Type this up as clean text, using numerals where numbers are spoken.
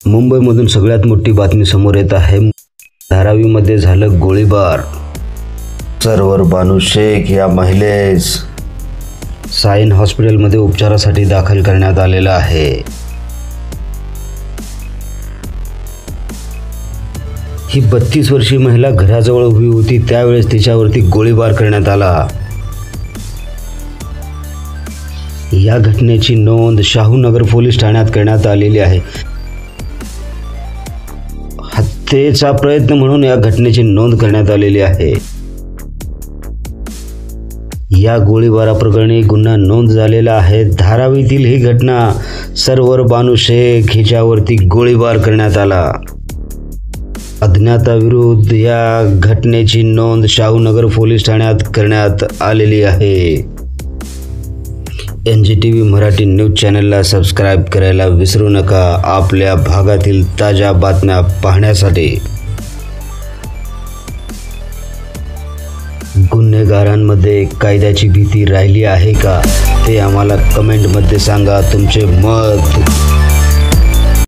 मुंबईमधून सगळ्यात मोठी बातमी समोर येत आहे। धारावीमध्ये झालं गोळीबार। सर्व्हर बानू शेख या महिलेस साइन हॉस्पिटलमध्ये उपचारासाठी दाखल करण्यात आलेलं आहे। ही 32 वर्षीय महिला घराजवळ उभी होती त्यावेळेस तिच्यावरती गोळीबार करण्यात आला। या घटनेची नोंद शाहूनगर पोलीस ठाण्यात करण्यात आलेली आहे। हत्येचा प्रयत्न म्हणून या घटनेची नोंद करण्यात आलेली आहे। या गोळीबाराप्रकरणी गुन्हा नोंद झालेला आहे। धारावीतील ही घटना सर्व्हर बानू शेख हिच्यावरती गोळीबार करण्यात आला। अज्ञाताविरुद्ध या घटनेची नोंद शाहूनगर पोलीस ठाण्यात करण्यात आलेली आहे। NGTV मराठी न्यूज चॅनलला सबस्क्राईब करायला विसरू नका आपल्या भागातील ताज्या बातम्या पाहण्यासाठी। गुन्हेगारांमध्ये कायद्याची भीती राहिली आहे का ते आम्हाला कमेंटमध्ये सांगा तुमचे मत।